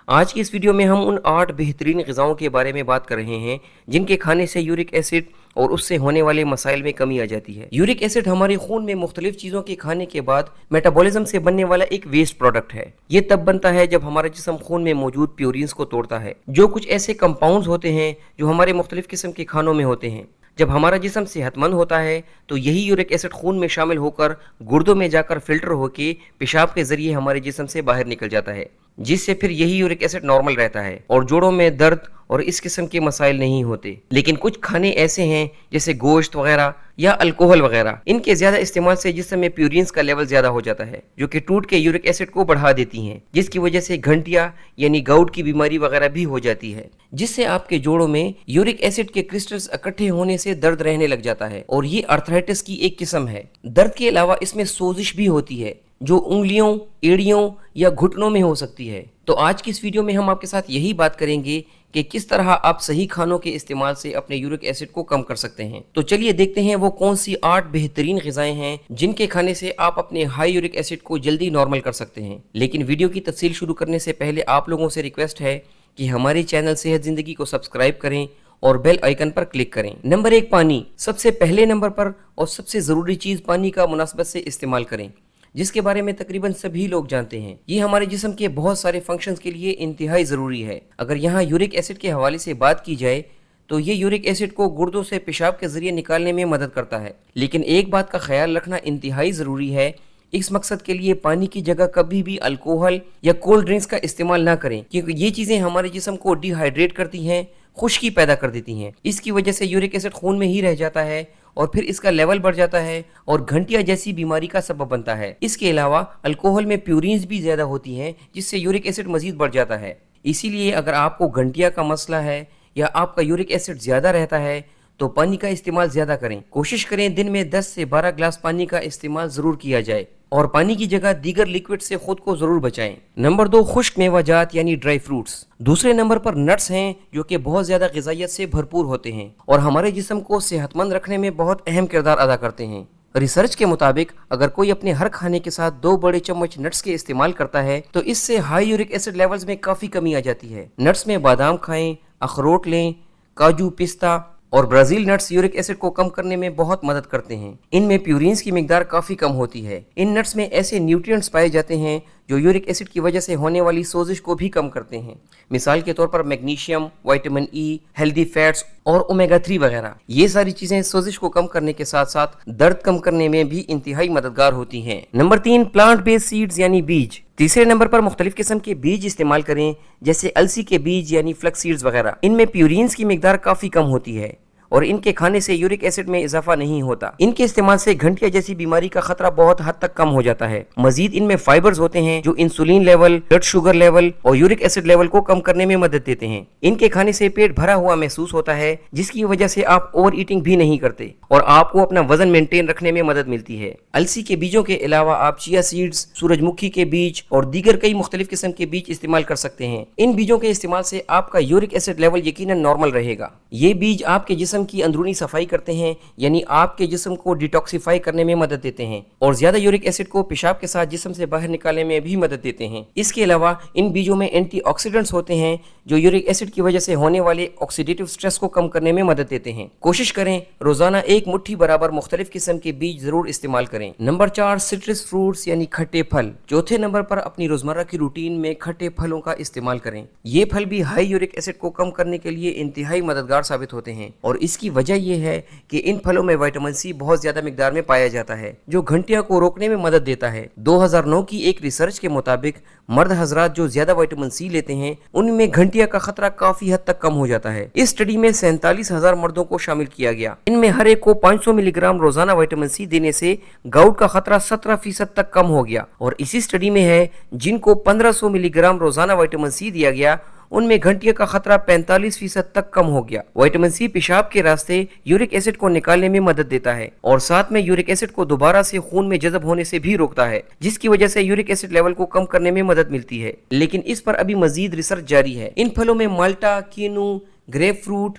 آج کی اس ویڈیو میں ہم ان 8 بہترین غذاؤں کے بارے میں بات کر رہے ہیں جن کے کھانے سے یورک ایسڈ اور اس سے ہونے والے مسائل میں کمی آ جاتی ہے۔ یورک ایسڈ ہمارے خون میں مختلف چیزوں کے کھانے کے بعد میٹابولزم سے بننے والا ایک ویسٹ پروڈکٹ ہے۔ یہ تب بنتا ہے جب ہمارا جسم خون میں موجود پیورینز کو توڑتا ہے، جو کچھ ایسے کمپاؤنڈز ہوتے ہیں جو ہمارے مختلف قسم کے کھانوں میں ہوتے ہیں۔ جب ہمارا جسم صحت مند ہوتا ہے تو یہی یورک ایسڈ خون میں شامل ہو کر گردوں میں جا کر فلٹر ہو کے پیشاب کے ذریعے ہمارے جسم سے باہر نکل جاتا ہے، جس سے پھر یہی یورک ایسڈ نارمل رہتا ہے اور جوڑوں میں درد اور اس قسم کے مسائل نہیں ہوتے۔ لیکن کچھ کھانے ایسے ہیں جیسے گوشت وغیرہ یا الکوہل وغیرہ، ان کے زیادہ استعمال سے جسم میں پیورینز کا لیول زیادہ ہو جاتا ہے، جو کہ ٹوٹ کے یورک ایسڈ کو بڑھا دیتی ہیں، جس کی وجہ سے گھنٹیا یعنی گاؤٹ کی بیماری وغیرہ بھی ہو جاتی ہے، جس سے آپ کے جوڑوں میں یورک ایسڈ کے کرسٹلز اکٹھے ہونے سے درد رہنے لگ جاتا ہے، اور یہ آرتھرائٹس کی ایک قسم ہے۔ درد کے علاوہ اس میں سوزش بھی ہوتی ہے جو انگلیوں، ایڑیوں یا گھٹنوں میں ہو سکتی ہے۔ تو آج کی اس ویڈیو میں ہم آپ کے ساتھ یہی بات کریں گے کہ کس طرح آپ صحیح کھانوں کے استعمال سے اپنے یورک ایسڈ کو کم کر سکتے ہیں۔ تو چلیے دیکھتے ہیں وہ کون سی 8 بہترین غذائیں ہیں جن کے کھانے سے آپ اپنے ہائی یورک ایسڈ کو جلدی نارمل کر سکتے ہیں۔ لیکن ویڈیو کی تفصیل شروع کرنے سے پہلے آپ لوگوں سے ریکویسٹ ہے کہ ہمارے چینل صحت زندگی کو سبسکرائب کریں اور بیل آئیکن پر کلک کریں۔ نمبر 1، پانی۔ سب سے پہلے نمبر پر اور سب سے ضروری چیز پانی کا مناسبت سے استعمال کریں، جس کے بارے میں تقریباً سبھی لوگ جانتے ہیں۔ یہ ہمارے جسم کے بہت سارے فنکشنز کے لیے انتہائی ضروری ہے۔ اگر یہاں یورک ایسڈ کے حوالے سے بات کی جائے تو یہ یورک ایسڈ کو گردوں سے پیشاب کے ذریعے نکالنے میں مدد کرتا ہے، لیکن ایک بات کا خیال رکھنا انتہائی ضروری ہے۔ اس مقصد کے لیے پانی کی جگہ کبھی بھی الکوہل یا کولڈ ڈرنکس کا استعمال نہ کریں، کیونکہ یہ چیزیں ہمارے جسم کو ڈی ہائیڈریٹ کرتی ہیں، خشکی پیدا کر دیتی ہیں۔ اس کی وجہ سے یورک ایسڈ خون میں ہی رہ جاتا ہے اور پھر اس کا لیول بڑھ جاتا ہے اور گھنٹیا جیسی بیماری کا سبب بنتا ہے۔ اس کے علاوہ الکوہل میں پیورینز بھی زیادہ ہوتی ہیں، جس سے یورک ایسڈ مزید بڑھ جاتا ہے۔ اسی لیے اگر آپ کو گھنٹیا کا مسئلہ ہے یا آپ کا یورک ایسڈ زیادہ رہتا ہے تو پانی کا استعمال زیادہ کریں۔ کوشش کریں دن میں 10 سے 12 گلاس پانی کا استعمال ضرور کیا جائے، اور پانی کی جگہ دیگر لیکوڈ سے خود کو ضرور بچائیں۔ نمبر 2، خشک میوہ جات یعنی ڈرائی فروٹس۔ دوسرے نمبر پر نٹس ہیں، جو کہ بہت زیادہ غذائیت سے بھرپور ہوتے ہیں اور ہمارے جسم کو صحت مند رکھنے میں بہت اہم کردار ادا کرتے ہیں۔ ریسرچ کے مطابق اگر کوئی اپنے ہر کھانے کے ساتھ 2 بڑے چمچ نٹس کے استعمال کرتا ہے تو اس سے ہائی یورک ایسڈ لیولز میں کافی کمی آ جاتی ہے۔ نٹس میں بادام کھائیں، اخروٹ لیں، کاجو، پستہ اور برازیل نٹس یورک ایسڈ کو کم کرنے میں بہت مدد کرتے ہیں۔ ان میں پیورینز کی مقدار کافی کم ہوتی ہے۔ ان نٹس میں ایسے نیوٹرینٹس پائے جاتے ہیں جو یورک ایسڈ کی وجہ سے ہونے والی سوزش کو بھی کم کرتے ہیں۔ مثال کے طور پر میگنیشیم، وائٹامن ای، ہیلدی فیٹس اور اومیگا 3 وغیرہ۔ یہ ساری چیزیں سوزش کو کم کرنے کے ساتھ ساتھ درد کم کرنے میں بھی انتہائی مددگار ہوتی ہیں۔ نمبر 3، پلانٹ بیس سیڈز یعنی بیج۔ تیسرے نمبر پر مختلف قسم کے بیج استعمال کریں، جیسے السی کے بیج یعنی فلیکس سیڈز وغیرہ۔ ان میں پیورینز کی مقدار کافی کم ہوتی ہے اور ان کے کھانے سے یورک ایسڈ میں اضافہ نہیں ہوتا۔ ان کے استعمال سے گھنٹیا جیسی بیماری کا خطرہ بہت حد تک کم ہو جاتا ہے۔ مزید ان میں فائبرز ہوتے ہیں جو insulin level, blood sugar level اور یورک ایسڈ لیول کو کم کرنے میں مدد دیتے ہیں۔ ان کے کھانے سے پیٹ بھرا ہوا محسوس ہوتا ہے، جس کی وجہ سے آپ اوور ایٹنگ بھی نہیں کرتے اور آپ کو اپنا وزن مینٹین رکھنے میں مدد ملتی ہے۔ السی کے بیجوں کے علاوہ آپ چیا سیڈز، سورج مکھی کے بیج اور دیگر کئی مختلف قسم کے بیج استعمال کر سکتے ہیں۔ ان بیجوں کے استعمال سے آپ کا یورک ایسڈ لیول یقیناً نارمل رہے گا۔ یہ بیج آپ کے جسم کی اندرونی صفائی کرتے ہیں، یعنی آپ کے جسم کو ڈیٹاکسیفائی کرنے میں مدد دیتے ہیں اور زیادہ یورک ایسڈ کو پیشاب کے ساتھ جسم سے باہر نکالنے میں بھی مدد دیتے ہیں۔ اس کے علاوہ ان بیجوں میں اینٹی آکسیڈنٹس ہوتے ہیں جو یورک ایسڈ کی وجہ سے ہونے والے آکسیڈیٹو سٹریس کو کم کرنے میں مدد دیتے ہیں۔ کوشش کریں روزانہ 1 مٹھی برابر مختلف قسم کے بیج ضرور استعمال کریں۔ نمبر 4، سٹرس فروٹس یعنی کھٹے پھل۔ چوتھے نمبر پر اپنی روزمرہ کی روٹین میں کھٹے پھلوں کا استعمال کریں۔ یہ پھل بھی ہائی یورک ایسڈ کو کم کرنے کے لیے انتہائی مددگار ثابت ہوتے ہیں، اور اس کی وجہ یہ ہے کہ ان پھلوں میں وائٹامن سی بہت زیادہ مقدار میں پایا جاتا ہے، جو گھنٹیا کو روکنے میں مدد دیتا ہے۔ 2009 کی ایک ریسرچ کے مطابق مرد حضرات جو زیادہ وائٹامن سی لیتے ہیں ان میں گھنٹیا کا خطرہ کافی حد تک کم ہو جاتا ہے۔ اس اسٹڈی میں 47,000 مردوں کو شامل کیا گیا۔ ان میں ہر ایک کو 500 ملی گرام روزانہ وائٹامن سی دینے سے گاؤٹ کا خطرہ 17% تک کم ہو گیا، اور اسی اسٹڈی میں ہے جن کو 1500 ملی گرام روزانہ وائٹامن سی دیا گیا ان میں گھنٹیا کا خطرہ 45% تک کم ہو گیا۔ وائٹامن سی پیشاب کے راستے یورک ایسڈ کو نکالنے میں مدد دیتا ہے اور ساتھ میں یورک ایسڈ کو دوبارہ سے خون میں جذب ہونے سے بھی روکتا ہے، جس کی وجہ سے یورک ایسڈ لیول کو کم کرنے میں مدد ملتی ہے۔ لیکن اس پر ابھی مزید ریسرچ جاری ہے۔ ان پھلوں میں مالٹا، کینو، گریپ فروٹ،